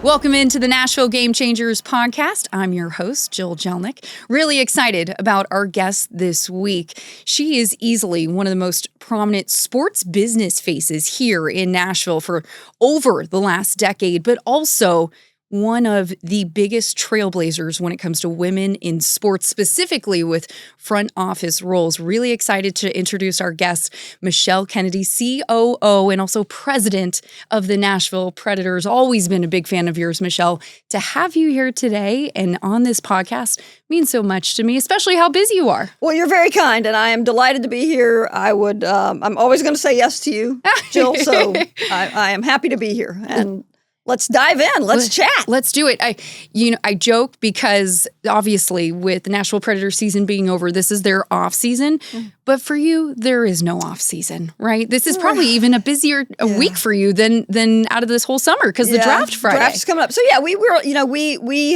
Welcome into the Nashville Game Changers podcast. I'm your host, Jill Jelnick. Really excited about our guest this week. She is easily one of the most prominent sports business faces here in Nashville for over the last decade, but also one of the biggest trailblazers when it comes to women in sports, specifically with front office roles. Really excited to introduce our guest, Michelle Kennedy, COO and also president of the Nashville Predators. Always been a big fan of yours, Michelle. To have you here today and on this podcast means so much to me, especially how busy you are. Well, you're very kind, and I am delighted to be here. I'm always going to say yes to you, Jill, so I am happy to be here. And let's dive in. Let's chat. Let's do it. I joke because obviously with the Nashville Predators season being over, this is their off season. But for you, there is no off season, right? This is probably even a busier week for you than out of this whole summer because the draft Friday. Draft's coming up. So yeah, we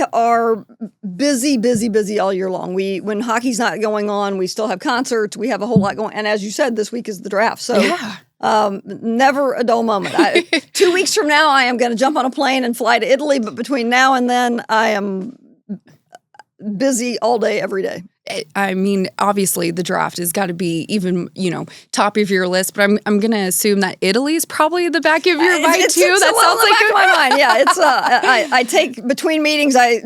are busy all year long. When hockey's not going on, we still have concerts. We have a whole lot going. And as you said, this week is the draft. So never a dull moment. 2 weeks from now, I am going to jump on a plane and fly to Italy. But between now and then, I am busy all day, every day. I mean, obviously, the draft has got to be even, top of your list. But I'm going to assume that Italy is probably the back of your mind too. That sounds like back of my mind. Yeah, it's. I take between meetings. I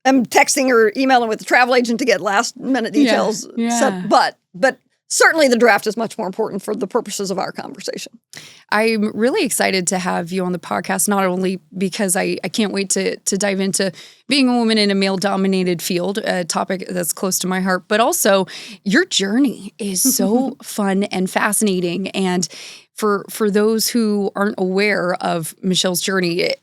am texting or emailing with the travel agent to get last minute details. Yeah. But certainly the draft is much more important for the purposes of our conversation. I'm really excited to have you on the podcast, not only because I can't wait to dive into being a woman in a male-dominated field, a topic that's close to my heart, but also your journey is so fun and fascinating. And for those who aren't aware of Michelle's journey,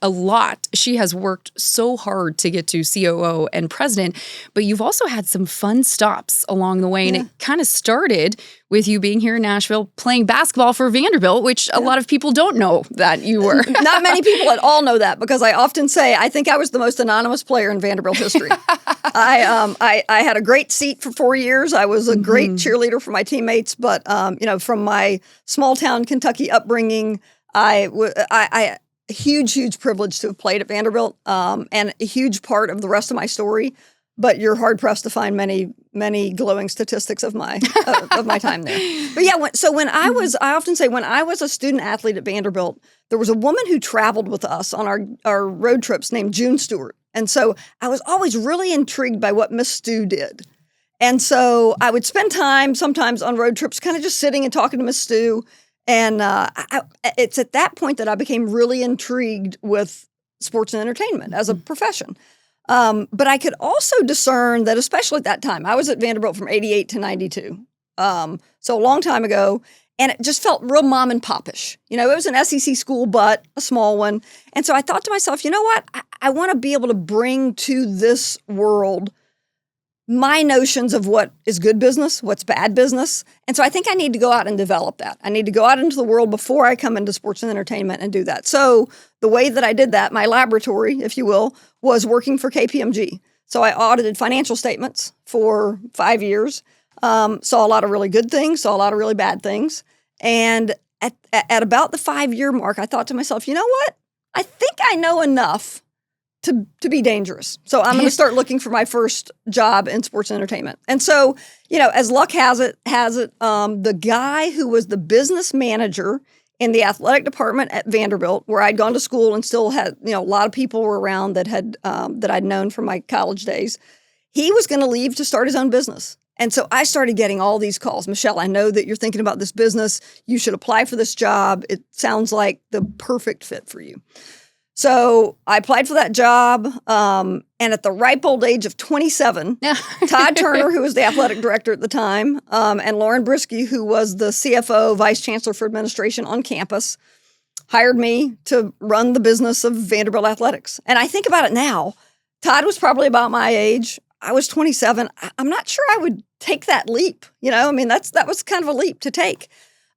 she has worked so hard to get to COO and president, but you've also had some fun stops along the way. And it kind of started with you being here in Nashville playing basketball for Vanderbilt, which a lot of people don't know that you were. Not many people at all know that, because I often say I think I was the most anonymous player in Vanderbilt history. I had a great seat for 4 years. I was a great cheerleader for my teammates, but from my small town Kentucky upbringing, a huge privilege to have played at Vanderbilt, and a huge part of the rest of my story. But you're hard pressed to find many glowing statistics of my time there. But yeah, I often say when I was a student athlete at Vanderbilt, there was a woman who traveled with us on our road trips named June Stewart, and so I was always really intrigued by what Miss Stu did, and so I would spend time sometimes on road trips, kind of just sitting and talking to Miss Stu, and it's at that point that I became really intrigued with sports and entertainment as a profession. But I could also discern that, especially at that time, I was at Vanderbilt from 88 to 92. So a long time ago, and it just felt real mom and pop-ish. It was an SEC school, but a small one. And so I thought to myself, you know what? I want to be able to bring to this world my notions of what is good business, what's bad business. And so I think I need to go out and develop that. I need to go out into the world before I come into sports and entertainment and do that. So the way that I did that, my laboratory, if you will, was working for KPMG. So I audited financial statements for 5 years, saw a lot of really good things, saw a lot of really bad things. And at about the 5-year mark, I thought to myself, you know what? I think I know enough to be dangerous. So I'm going to start looking for my first job in sports and entertainment. And so, as luck has it, the guy who was the business manager in the athletic department at Vanderbilt, where I'd gone to school and still had, a lot of people were around that I'd known from my college days, he was going to leave to start his own business. And so I started getting all these calls. Michelle, I know that you're thinking about this business. You should apply for this job. It sounds like the perfect fit for you. So I applied for that job, and at the ripe old age of 27, Todd Turner, who was the athletic director at the time, and Lauren Brisky, who was the CFO, Vice Chancellor for Administration on campus, hired me to run the business of Vanderbilt Athletics. And I think about it now, Todd was probably about my age. I was 27. I'm not sure I would take that leap. That was kind of a leap to take.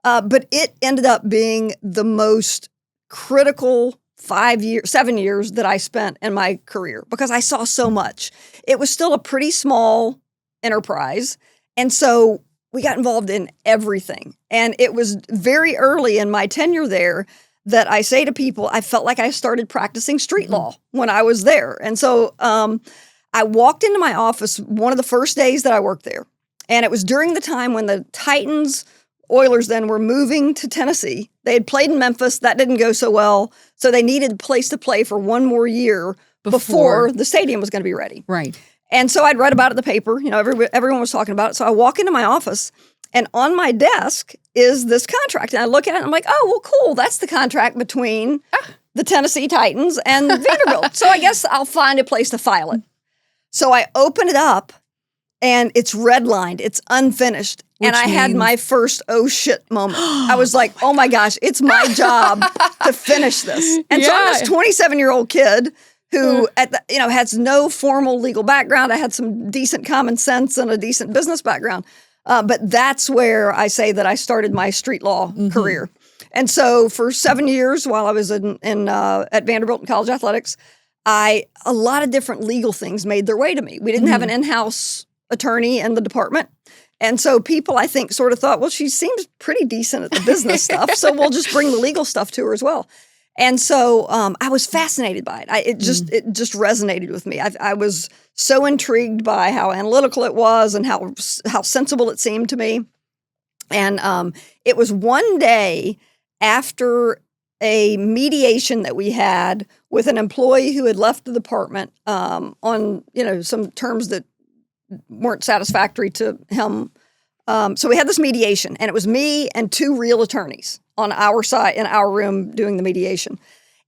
But it ended up being the most critical 7 years that I spent in my career, because I saw so much. It was still a pretty small enterprise. And so we got involved in everything. And it was very early in my tenure there that I say to people, I felt like I started practicing street law when I was there. And so I walked into my office one of the first days that I worked there. And it was during the time when the Titans, Oilers then were moving to Tennessee. They had played in Memphis. That didn't go so well. So they needed a place to play for one more year before the stadium was going to be ready. Right. And so I'd read about it in the paper. You know, everyone was talking about it. So I walk into my office, and on my desk is this contract. And I look at it, and I'm like, oh, well, cool. That's the contract between the Tennessee Titans and Vanderbilt. So I guess I'll find a place to file it. So I open it up, and it's redlined. It's unfinished. And I had my first oh shit moment. I was like, oh my gosh, it's my job to finish this. And so I'm this 27-year-old kid who has no formal legal background. I had some decent common sense and a decent business background. But that's where I say that I started my street law career. And so for 7 years while I was at Vanderbilt in college athletics, a lot of different legal things made their way to me. We didn't have an in-house attorney in the department. And so people, I think, sort of thought, well, she seems pretty decent at the business stuff, so we'll just bring the legal stuff to her as well. And so I was fascinated by it. It just resonated with me. I was so intrigued by how analytical it was and how sensible it seemed to me. And it was one day after a mediation that we had with an employee who had left the department on some terms that weren't satisfactory to him. So we had this mediation, and it was me and two real attorneys on our side in our room doing the mediation.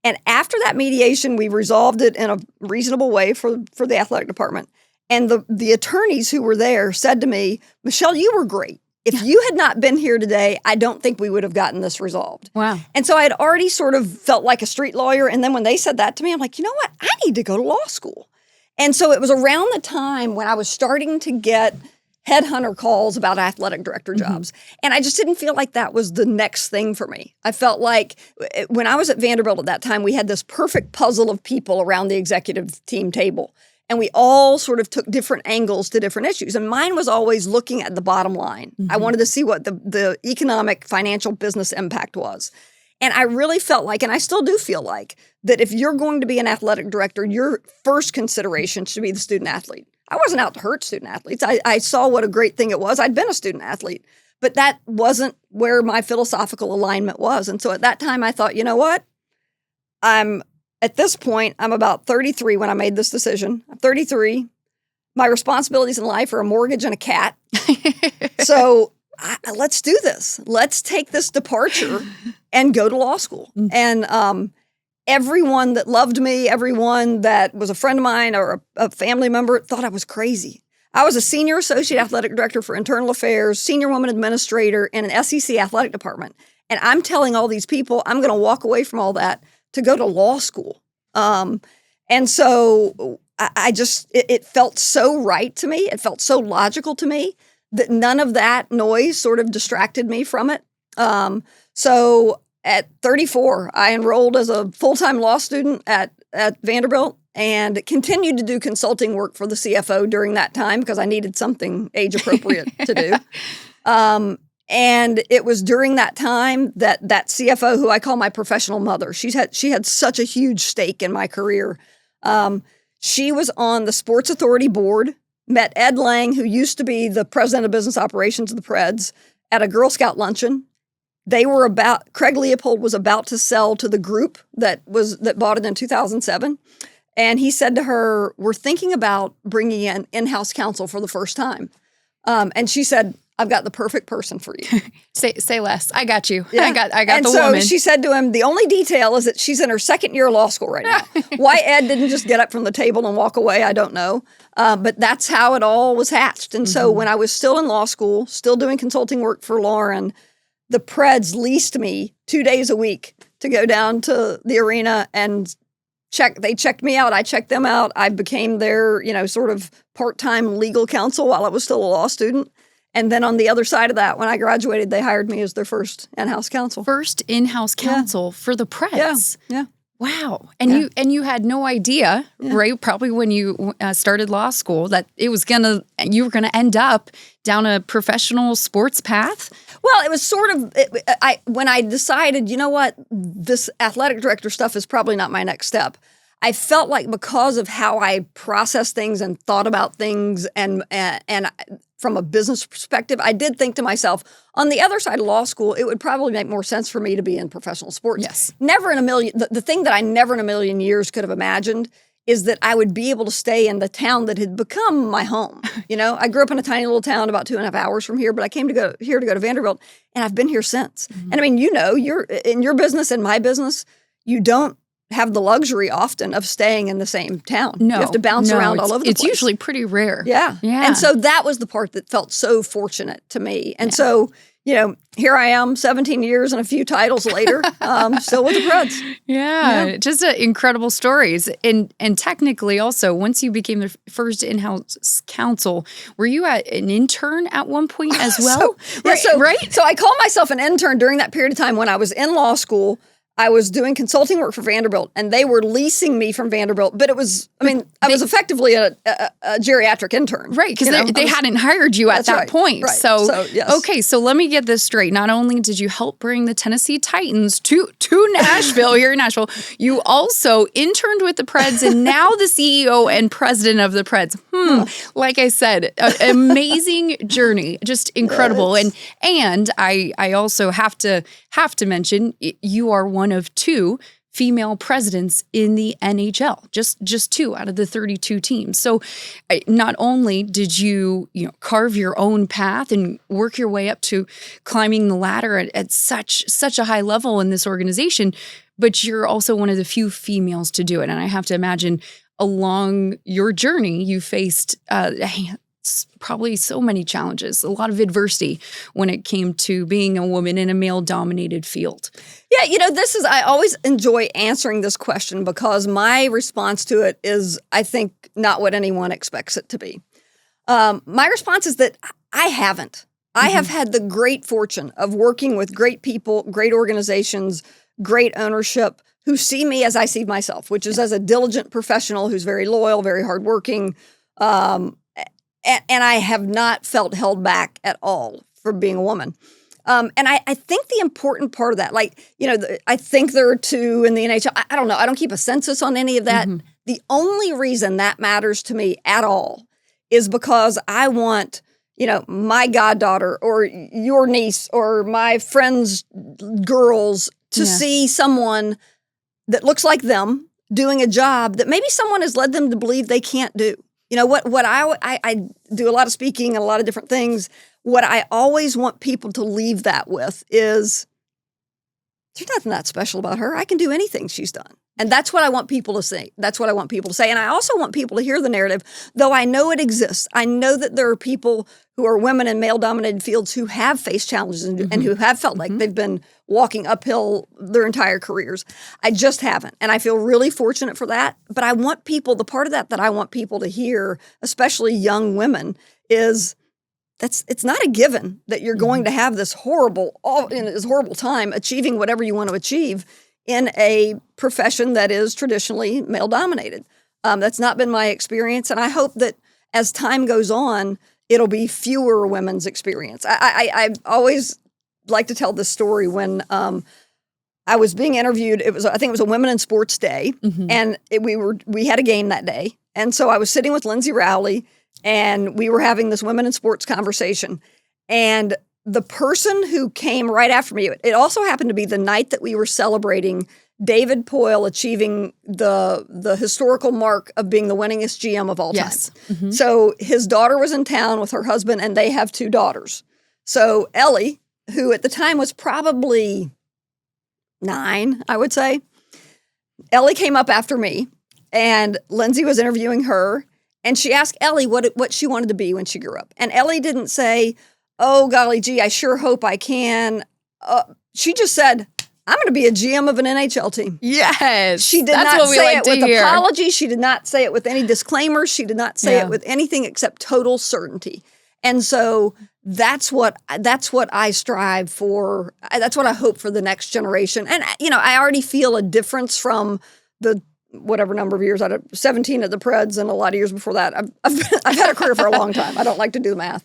And after that mediation, we resolved it in a reasonable way for the athletic department. And the attorneys who were there said to me, Michelle, you were great. If you had not been here today, I don't think we would have gotten this resolved. Wow. And so I had already sort of felt like a street lawyer. And then when they said that to me, I'm like, you know what? I need to go to law school. And so it was around the time when I was starting to get headhunter calls about athletic director jobs. And I just didn't feel like that was the next thing for me. I felt like when I was at Vanderbilt at that time, we had this perfect puzzle of people around the executive team table. And we all sort of took different angles to different issues. And mine was always looking at the bottom line. I wanted to see what the economic, financial, business impact was. And I really felt like, and I still do feel like, that if you're going to be an athletic director, your first consideration should be the student athlete. I wasn't out to hurt student athletes. I saw what a great thing it was. I'd been a student athlete, but that wasn't where my philosophical alignment was. And so at that time, I thought, you know what? At this point, I'm about 33 when I made this decision. I'm 33. My responsibilities in life are a mortgage and a cat. So let's do this. Let's take this departure and go to law school. And everyone that loved me, everyone that was a friend of mine or a family member thought I was crazy. I was a senior associate athletic director for internal affairs, senior woman administrator in an SEC athletic department. And I'm telling all these people I'm going to walk away from all that to go to law school. And so it felt so right to me. It felt so logical to me that none of that noise sort of distracted me from it. So at 34, I enrolled as a full-time law student at Vanderbilt and continued to do consulting work for the CFO during that time because I needed something age-appropriate to do. And it was during that time that CFO, who I call my professional mother, she had such a huge stake in my career. She was on the Sports Authority board, met Ed Lang, who used to be the president of business operations of the Preds, at a Girl Scout luncheon. Craig Leopold was about to sell to the group that bought it in 2007. And he said to her, we're thinking about bringing in in-house counsel for the first time. And she said, I've got the perfect person for you. Say less. I got you. Yeah. I got and the so woman. She said to him, the only detail is that she's in her second year of law school right now. Why Ed didn't just get up from the table and walk away, I don't know. But that's how it all was hatched. And so when I was still in law school, still doing consulting work for Lauren, the Preds leased me 2 days a week to go down to the arena and check. They checked me out. I checked them out. I became their, sort of part-time legal counsel while I was still a law student. And then on the other side of that, when I graduated, they hired me as their first in-house counsel. First in-house counsel for the Preds. Yeah. Wow. And you had no idea, right? Probably when you started law school that you were gonna end up down a professional sports path. Well, it was sort of when I decided, you know what, this athletic director stuff is probably not my next step. I felt like because of how I processed things and thought about things and from a business perspective, I did think to myself, on the other side of law school, it would probably make more sense for me to be in professional sports. Yes. Never in a million, the thing that I never in a million years could have imagined is that I would be able to stay in the town that had become my home. You know, I grew up in a tiny little town about 2.5 hours from here, but I came to go to Vanderbilt, and I've been here since. Mm-hmm. And I mean, you know, you're in your business and my business, you don't have the luxury often of staying in the same town. No, you have to bounce around all over the place. It's usually pretty rare. Yeah. And so that was the part that felt so fortunate to me. And so, you know, here I am 17 years and a few titles later, still with the Preds. Yeah. Just incredible stories. And technically also, once you became the first in-house counsel, were you an intern at one point as well? So I called myself an intern during that period of time when I was in law school. I was doing consulting work for Vanderbilt, and they were leasing me from Vanderbilt. But it was, I was effectively a geriatric intern. Right, because they hadn't hired you at that point. Right. So yes. Okay, so let me get this straight. Not only did you help bring the Tennessee Titans to Nashville, here in Nashville, you also interned with the Preds and now the CEO and president of the Preds. Like I said, an amazing journey, just incredible. And I also have to mention, you are one of 2 female presidents in the NHL, just 2 out of the 32 teams. So not only did you carve your own path and work your way up to climbing the ladder at such a high level in this organization, but you're also one of the few females to do it. And I have to imagine along your journey, you faced probably so many challenges, a lot of adversity when it came to being a woman in a male-dominated field. Yeah, I always enjoy answering this question because my response to it is, I think, not what anyone expects it to be. My response is that I haven't. I have had the great fortune of working with great people, great organizations, great ownership who see me as I see myself, which is as a diligent professional who's very loyal, very hardworking, and I have not felt held back at all for being a woman. And I think the important part of that, I think there are 2 in the NHL. I don't know. I don't keep a census on any of that. Mm-hmm. The only reason that matters to me at all is because I want, my goddaughter or your niece or my friend's girls to see someone that looks like them doing a job that maybe someone has led them to believe they can't do. What I do a lot of speaking and a lot of different things. What I always want people to leave that with is there's nothing that special about her. I can do anything she's done. And that's what I want people to say. That's what I want people to say. And I also want people to hear the narrative, though I know it exists. I know that there are people who are women in male-dominated fields who have faced challenges and who have felt like they've been walking uphill their entire careers. I just haven't. And I feel really fortunate for that. But I want people, the part of that I want people to hear, especially young women, is it's not a given that you're going to have this horrible time achieving whatever you want to achieve in a profession that is traditionally male-dominated. That's not been my experience, and I hope that as time goes on, it'll be fewer women's experience. I always like to tell this story when I was being interviewed. I think it was a Women in Sports Day, and we had a game that day, and so I was sitting with Lindsay Rowley, and we were having this Women in Sports conversation, and the person who came right after me, it also happened to be the night that we were celebrating David Poyle achieving the historical mark of being the winningest GM of all time. Yes. Mm-hmm. So his daughter was in town with her husband, and they have 2 daughters. So Ellie, who at the time was probably 9, I would say, Ellie came up after me, and Lindsay was interviewing her, and she asked Ellie what she wanted to be when she grew up. And Ellie didn't say, "Oh, golly gee, I sure hope I can." She just said, "I'm going to be a GM of an NHL team." Yes. She did not say it with apology. She did not say it with any disclaimers. She did not say it with anything except total certainty. And so that's what I strive for. That's what I hope for the next generation. And, I already feel a difference from the whatever number of years, 17 at the Preds and a lot of years before that. I've had a career for a long time. I don't like to do the math.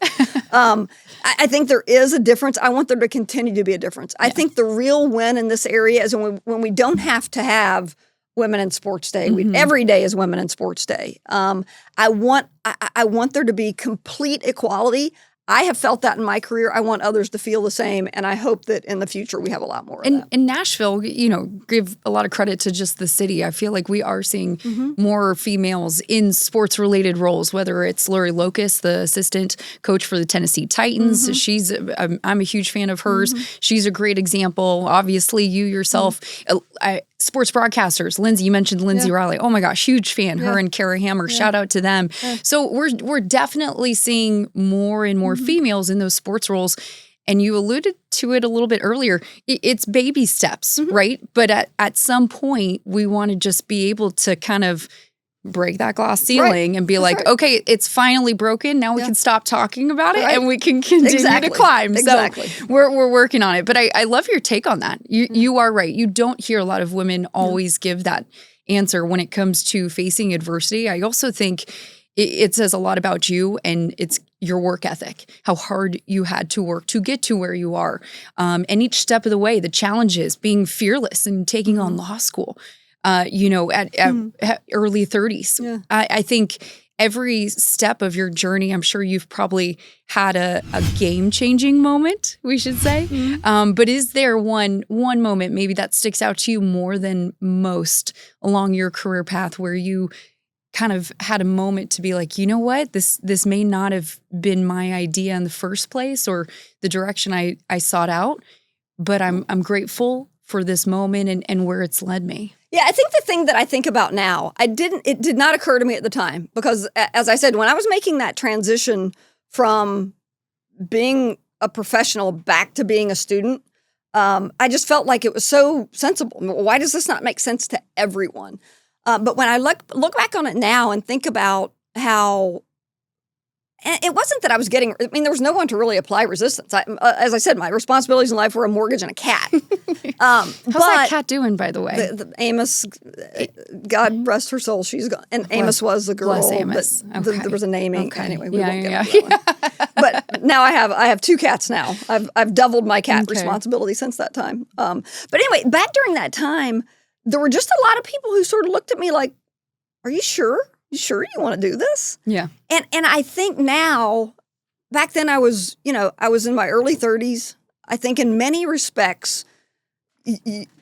I think there is a difference. I want there to continue to be a difference. I think the real win in this area is when we don't have to have Women in Sports Day. Every day is Women in Sports Day. I want there to be complete equality. I have felt that in my career. I want others to feel the same, and I hope that in the future we have a lot more of that. In Nashville, give a lot of credit to just the city. I feel like we are seeing more females in sports-related roles, whether it's Lori Locust, the assistant coach for the Tennessee Titans. I'm a huge fan of hers. She's a great example. Obviously, you yourself, sports broadcasters, Lindsay, you mentioned Lindsay Riley. Oh my gosh, huge fan. Her and Kara Hammer, shout out to them. So we're definitely seeing more and more females in those sports roles. And you alluded to it a little bit earlier. It's baby steps, right? But at some point, we want to just be able to kind of break that glass ceiling and be okay, it's finally broken. Now we can stop talking about it and we can continue to climb. So we're working on it. But I love your take on that. You are right. You don't hear a lot of women always give that answer when it comes to facing adversity. I also think it says a lot about you, and it's your work ethic, how hard you had to work to get to where you are. And each step of the way, the challenges, being fearless and taking on law school. At early 30s. Yeah. I think every step of your journey, I'm sure you've probably had a game-changing moment, we should say. But is there one moment maybe that sticks out to you more than most along your career path where you kind of had a moment to be like, you know what, this may not have been my idea in the first place or the direction I sought out, but I'm grateful for this moment and where it's led me? Yeah, I think the thing that I think about now, it did not occur to me at the time because, as I said, when I was making that transition from being a professional back to being a student, I just felt like it was so sensible. Why does this not make sense to everyone? But when I look back on it now and think about how, and it wasn't that I was there was no one to really apply resistance. As I said, my responsibilities in life were a mortgage and a cat. How's that cat doing, by the way? The Amos, God rest her soul, she's gone. And Amos was the girl. Bless Amos. There was a naming. Anyway, we won't get into that one. But now I have 2 cats now. I've doubled my cat responsibility since that time. But anyway, back during that time, there were just a lot of people who sort of looked at me like, are you sure? You sure you want to do this? Yeah. And I think now, back then I was in my early 30s. I think in many respects,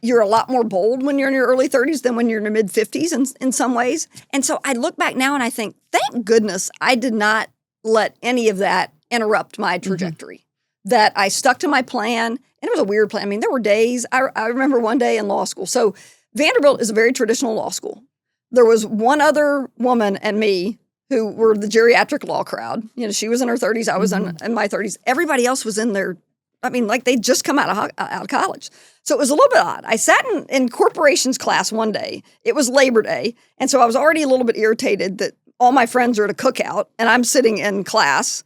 you're a lot more bold when you're in your early 30s than when you're in your mid 50s in some ways. And so I look back now and I think, thank goodness I did not let any of that interrupt my trajectory, that I stuck to my plan. And it was a weird plan. I mean, there were days, I remember one day in law school. So Vanderbilt is a very traditional law school. There was one other woman and me who were the geriatric law crowd. She was in her 30s. I was in my 30s. Everybody else was in their, like they'd just come out of college. So it was a little bit odd. I sat in corporations class one day. It was Labor Day. And so I was already a little bit irritated that all my friends are at a cookout and I'm sitting in class.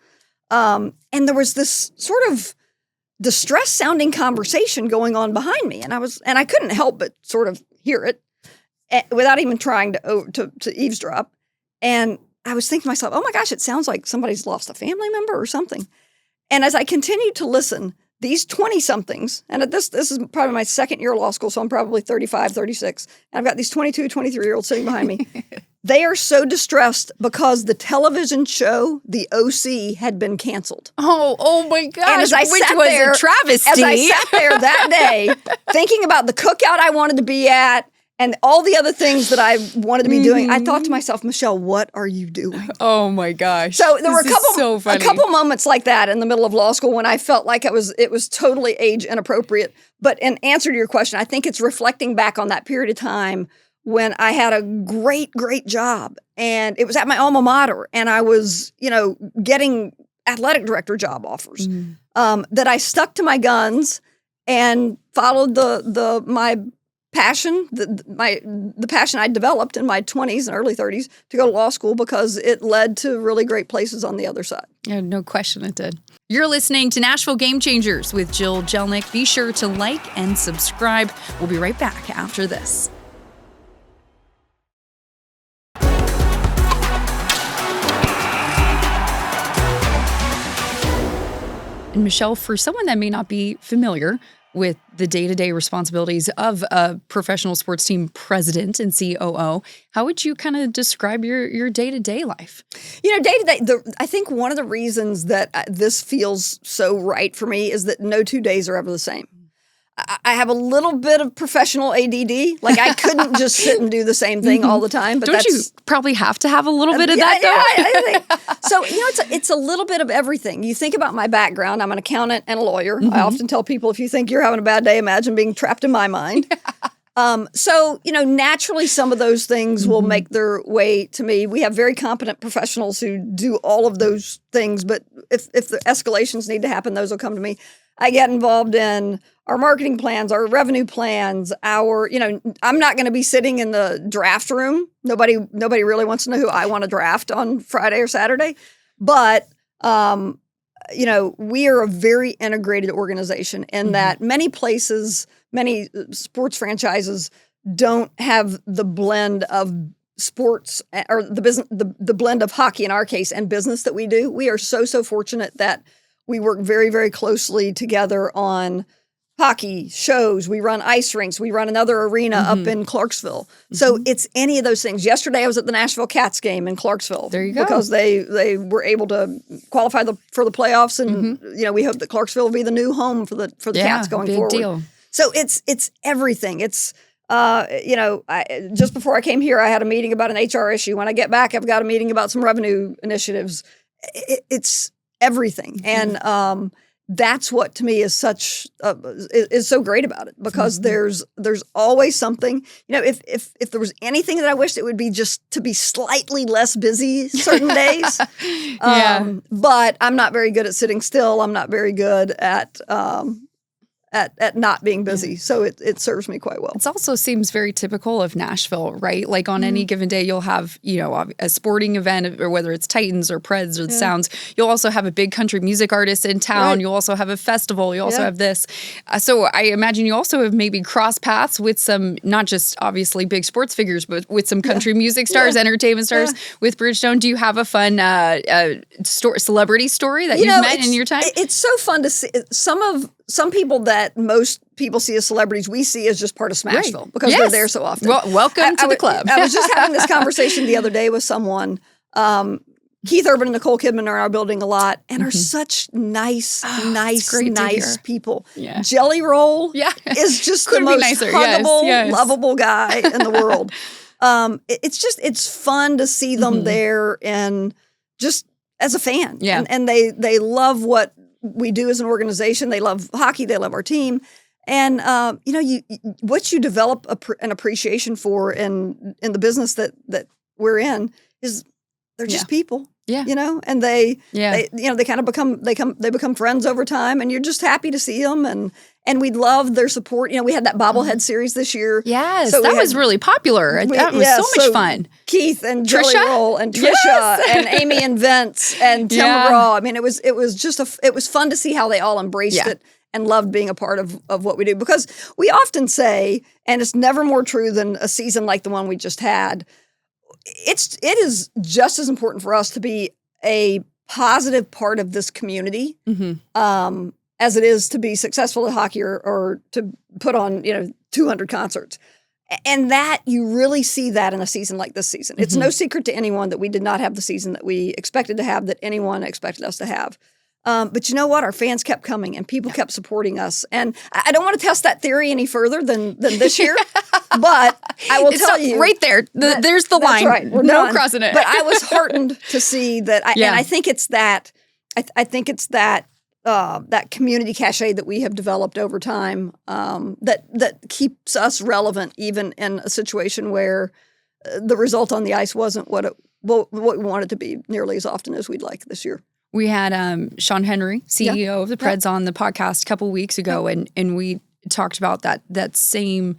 And there was this sort of distressed sounding conversation going on behind me. And I couldn't help but sort of hear it without even trying to eavesdrop. And I was thinking to myself, oh my gosh, it sounds like somebody's lost a family member or something. And as I continued to listen, these 20-somethings, and this is probably my second year of law school, so I'm probably 35, 36, and I've got these 22, 23-year-olds sitting behind me. They are so distressed because the television show, The OC, had been canceled. Oh my gosh, and as I which sat was there, a travesty. As I sat there that day, thinking about the cookout I wanted to be at, and all the other things that I wanted to be doing, I thought to myself, Michelle, what are you doing? Oh my gosh. So there were a couple moments like that in the middle of law school when I felt like it was totally age inappropriate. But in answer to your question, I think it's reflecting back on that period of time when I had a great, great job. And it was at my alma mater. And I was, getting athletic director job offers. That I stuck to my guns and followed my passion, the passion I developed in my 20s and early 30s to go to law school because it led to really great places on the other side. Yeah, no question it did. You're listening to Nashville Game Changers with Jill Jelnick. Be sure to like and subscribe. We'll be right back after this. And Michelle, for someone that may not be familiar with the day-to-day responsibilities of a professional sports team president and COO, how would you kind of describe your day-to-day life? Day-to-day, I think one of the reasons that this feels so right for me is that no 2 days are ever the same. I have a little bit of professional ADD. Like, I couldn't just sit and do the same thing all the time. But Don't you probably have to have a little bit of that, though? Yeah, I think. So, it's a little bit of everything. You think about my background. I'm an accountant and a lawyer. I often tell people, if you think you're having a bad day, imagine being trapped in my mind. So, naturally, some of those things will make their way to me. We have very competent professionals who do all of those things. But if the escalations need to happen, those will come to me. I get involved in our marketing plans, our revenue plans, I'm not going to be sitting in the draft room. Nobody really wants to know who I want to draft on Friday or Saturday. But, we are a very integrated organization in that many places, many sports franchises don't have the blend of sports or the business, the blend of hockey in our case and business that we do. We are so fortunate that we work very, very closely together on hockey shows. We run ice rinks. We run another arena up in Clarksville. So it's any of those things. Yesterday, I was at the Nashville Cats game in Clarksville. There you go. Because they were able to qualify for the playoffs, and we hope that Clarksville will be the new home for the Cats going big forward. Deal. So it's everything. It's just before I came here, I had a meeting about an HR issue. When I get back, I've got a meeting about some revenue initiatives. It's everything. And that's what to me is is so great about it, because there's always something. If there was anything that I wished, it would be just to be slightly less busy certain days. But I'm not very good at sitting still. I'm not very good at not being busy. So it serves me quite well. It also seems very typical of Nashville, right? Like on any given day, you'll have, a sporting event, or whether it's Titans or Preds or the Sounds. You'll also have a big country music artist in town. Right. You'll also have a festival. You also have this. So I imagine you also have maybe crossed paths with some, not just obviously big sports figures, but with some country music stars, entertainment stars with Bridgestone. Do you have a fun celebrity story that you've met in your time? It's so fun to see. Some people that most people see as celebrities, we see as just part of Smashville because they're there so often. Well, welcome to the club. I was just having this conversation the other day with someone. Keith Urban and Nicole Kidman are in our building a lot and are such nice people. Yeah. Jelly Roll is just the most huggable, lovable guy in the world. It's fun to see them there and just as a fan. Yeah. And they love what we do as an organization. They love hockey. They love our team. And, what you develop an appreciation for in the business that we're in is they're just people. Yeah. And they kind of become friends over time, and you're just happy to see them. And we love their support. We had that bobblehead series this year. Yes, so that was really popular. That was so much fun. Keith and Jelly Roll and Trisha and Amy and Vince and Tim McGraw. I mean, it was fun to see how they all embraced it and loved being a part of what we do. Because we often say, and it's never more true than a season like the one we just had, it is just as important for us to be a positive part of this community as it is to be successful at hockey or to put on 200 concerts. And that you really see that in a season like this season. It's no secret to anyone that we did not have the season that we expected to have, that anyone expected us to have. But you know what? Our fans kept coming and people kept supporting us. And I don't want to test that theory any further than this year, but I will tell you. Right there. There's the line. Right. We're no crossing it. But I was heartened to see that. And I think it's that. I think it's that community cachet that we have developed over time that keeps us relevant, even in a situation where the result on the ice wasn't what we wanted to be nearly as often as we'd like this year. We had Sean Henry, CEO of the Preds, on the podcast a couple weeks ago, and we talked about that same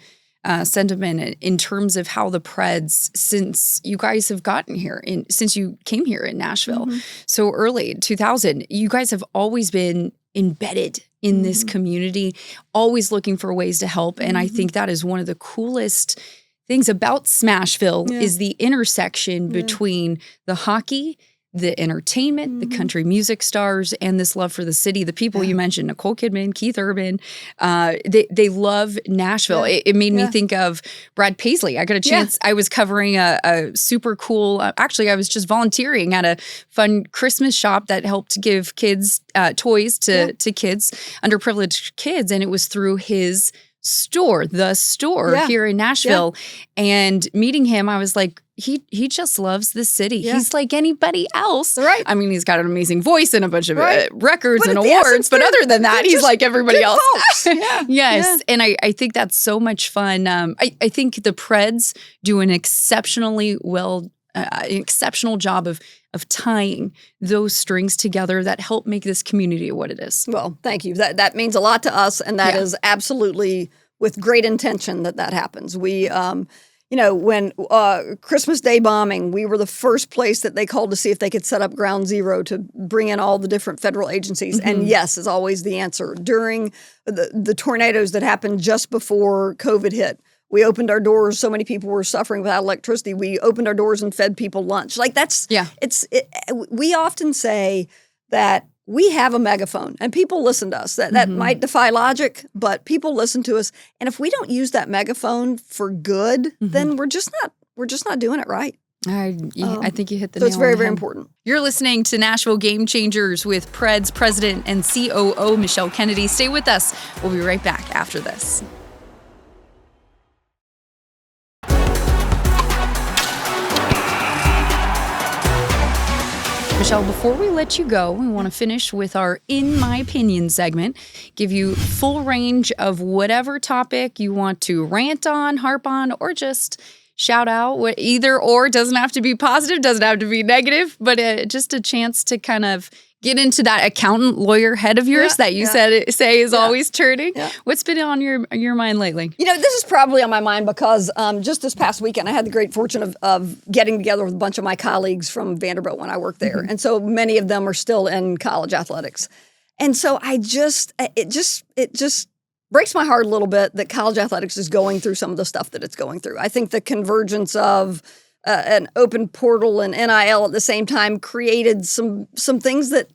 sentiment in terms of how the Preds, since you guys have gotten here, since you came here in Nashville so early, 2000, you guys have always been embedded in this community, always looking for ways to help. And I think that is one of the coolest things about Smashville is the intersection between the hockey, the entertainment, the country music stars, and this love for the city. The people you mentioned, Nicole Kidman, Keith Urban, they love Nashville. It made me think of Brad Paisley. I got a chance. I was covering a super cool, actually, I was just volunteering at a fun Christmas shop that helped give kids toys to kids, underprivileged kids. And it was through his store, the store here in Nashville. And meeting him, I was like, he just loves the city. He's like anybody else. Right. I mean, he's got an amazing voice and a bunch of records and awards, essence, but other than that, he's like everybody else. Yeah. Yes. Yeah. And I think that's so much fun. I think the Preds do an exceptional job of tying those strings together that help make this community what it is. Well, thank you. That means a lot to us, and that is absolutely with great intention that happens. We, when Christmas Day bombing, we were the first place that they called to see if they could set up ground zero to bring in all the different federal agencies. And yes is always the answer. During the tornadoes that happened just before COVID hit, we opened our doors. So many people were suffering without electricity. We opened our doors and fed people lunch. Like we often say that we have a megaphone and people listen to us. That might defy logic, but people listen to us. And if we don't use that megaphone for good, then we're just not doing it right. I think you hit the nail on the head. So it's very, very important. You're listening to Nashville Game Changers with Preds President and COO Michelle Kennedy. Stay with us. We'll be right back after this. Michelle, before we let you go, we want to finish with our In My Opinion segment. Give you full range of whatever topic you want to rant on, harp on, or just shout out. Either or, doesn't have to be positive, doesn't have to be negative, but just a chance to kind of get into that accountant lawyer head of yours that you say is always turning. Yeah. What's been on your mind lately? This is probably on my mind because just this past weekend, I had the great fortune of getting together with a bunch of my colleagues from Vanderbilt when I worked there. And so many of them are still in college athletics. And so it just breaks my heart a little bit that college athletics is going through some of the stuff that it's going through. I think the convergence of an open portal and NIL at the same time created some things that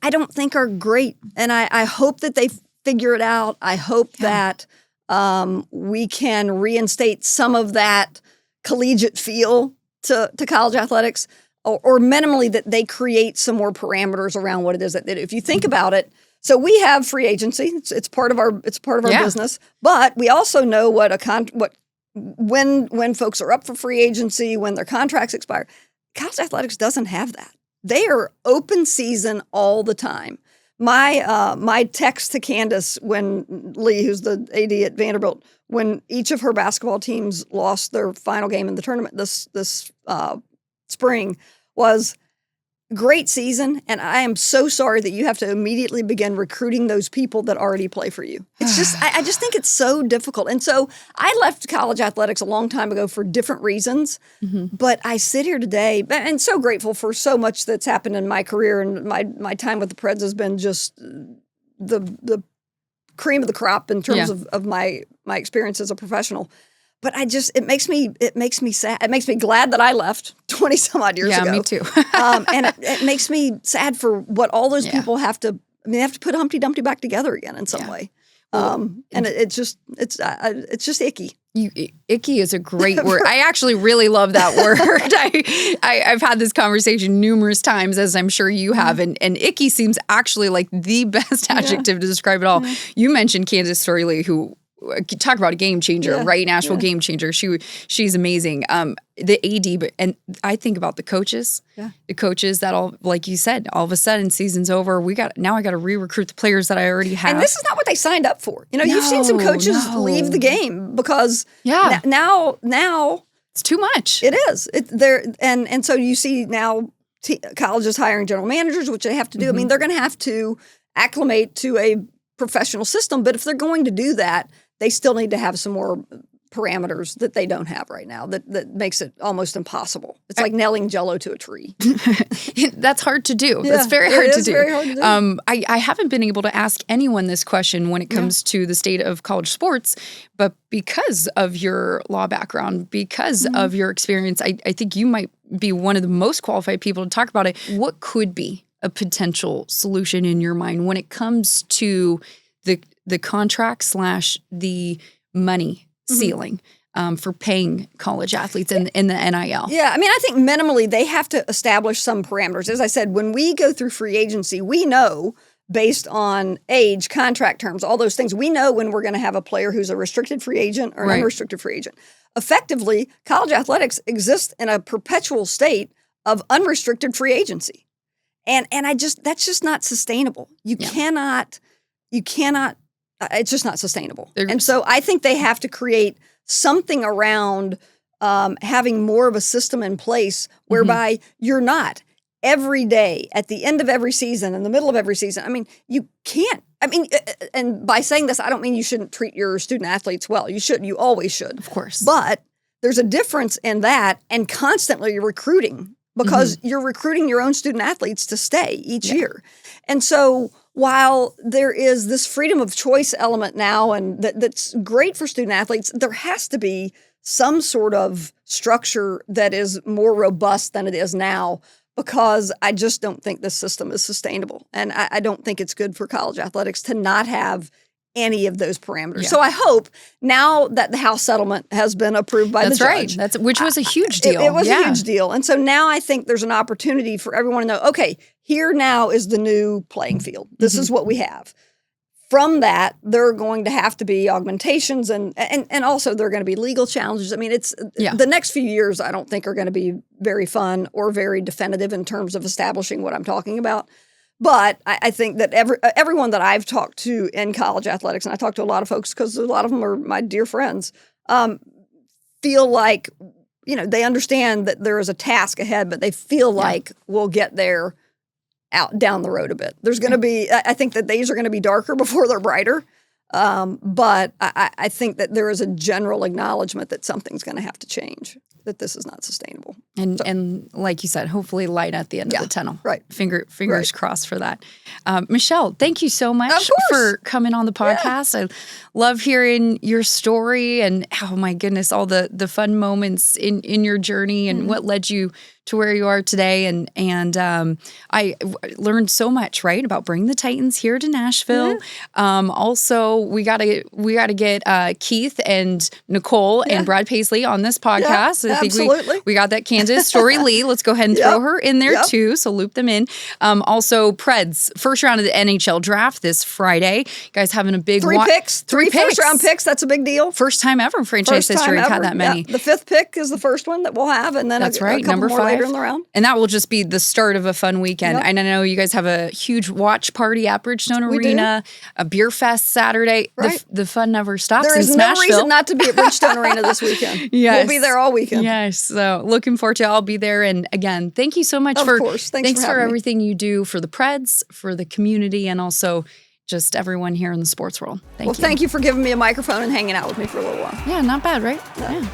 I don't think are great. And I hope that they figure it out. I hope that we can reinstate some of that collegiate feel to college athletics, or minimally that they create some more parameters around what it is that if you think about it. So we have free agency. It's part of our business, but we also know when folks are up for free agency, when their contracts expire. College athletics doesn't have that. They are open season all the time. My text to Candace when Lee, who's the AD at Vanderbilt, when each of her basketball teams lost their final game in the tournament this spring, was great season, and I am so sorry that you have to immediately begin recruiting those people that already play for you. It's just, I just think it's so difficult. And so I left college athletics a long time ago for different reasons, but I sit here today and so grateful for so much that's happened in my career, and my time with the Preds has been just the cream of the crop in terms of my experience as a professional. But it makes me sad. It makes me glad that I left 20 some odd years ago. Yeah, me too. And it makes me sad for what all those people have to. They have to put Humpty Dumpty back together again in some way. And it's just icky. Icky is a great word. I actually really love that word. I've had this conversation numerous times, as I'm sure you have, and icky seems actually like the best adjective to describe it all. You mentioned Candace Storey, who. Talk about a game changer, right? Nashville Game Changer. She's amazing. The AD, and I think about the coaches. The coaches that all, like you said, all of a sudden season's over. I got to re-recruit the players that I already have. And this is not what they signed up for. You've seen some coaches leave the game because now it's too much. It is. And so you see now colleges hiring general managers, which they have to do. I mean, they're going to have to acclimate to a professional system, but if they're going to do that, they still need to have some more parameters that they don't have right now that makes it almost impossible. It's like nailing Jell-O to a tree. That's hard to do. Yeah, That's very hard to do. Very hard to do. I haven't been able to ask anyone this question when it comes to the state of college sports, but because of your law background, because of your experience, I think you might be one of the most qualified people to talk about it. What could be a potential solution in your mind when it comes to the contract / the money ceiling for paying college athletes in the NIL? Yeah, I mean, I think minimally they have to establish some parameters. As I said, when we go through free agency, we know based on age, contract terms, all those things, we know when we're going to have a player who's a restricted free agent or an unrestricted free agent. Effectively, college athletics exists in a perpetual state of unrestricted free agency. And that's just not sustainable. You cannot, it's just not sustainable. And so I think they have to create something around having more of a system in place whereby you're not every day at the end of every season, in the middle of every season. I mean, you can't. I mean, and by saying this, I don't mean you shouldn't treat your student athletes well. You should. You always should. Of course. But there's a difference in that and constantly recruiting because you're recruiting your own student athletes to stay each year. And so while there is this freedom of choice element now and that's great for student athletes, there has to be some sort of structure that is more robust than it is now because I just don't think this system is sustainable. And I don't think it's good for college athletics to not have any of those parameters. So I hope now that the House settlement has been approved by the judge. That's right. Which was a huge deal. It was a huge deal. And so now I think there's an opportunity for everyone to know, okay, here now is the new playing field. This is what we have. From that, there are going to have to be augmentations and also there are going to be legal challenges. I mean, it's the next few years I don't think are going to be very fun or very definitive in terms of establishing what I'm talking about. But I think that everyone that I've talked to in college athletics, and I talk to a lot of folks because a lot of them are my dear friends, feel like, they understand that there is a task ahead, but they feel like we'll get there out down the road a bit. There's going to be, I think that days are going to be darker before they're brighter. But I think that there is a general acknowledgement that something's going to have to change, that this is not sustainable. And like you said, hopefully light at the end of the tunnel. Right. Fingers crossed for that. Michelle, thank you so much for coming on the podcast. I love hearing your story and, oh my goodness, all the fun moments in your journey and what led you to where you are today. And I learned so much, right, about bringing the Titans here to Nashville. Also, we gotta get Keith and Nicole and Brad Paisley on this podcast. I think we got that Kansas story. Lee, let's go ahead and throw her in there too. So loop them in. Also, Preds first round of the NHL draft this Friday. You guys having a big three first round picks. That's a big deal. First time ever in franchise history we've had that many. The fifth pick is the first one that we'll have, and then a couple number more 5 later in the round. And that will just be the start of a fun weekend. And I know you guys have a huge watch party at Bridgestone Arena, a beer fest Saturday. Right. The fun never stops. There is no reason not to be at Bridgestone Arena this weekend. We'll be there all weekend. Yes. So looking forward to it. I'll be there. And again, thank you so much thanks for everything you do for the Preds, for the community, and also just everyone here in the sports world. Thank you. Thank you for giving me a microphone and hanging out with me for a little while. Yeah, not bad, right? No. Yeah.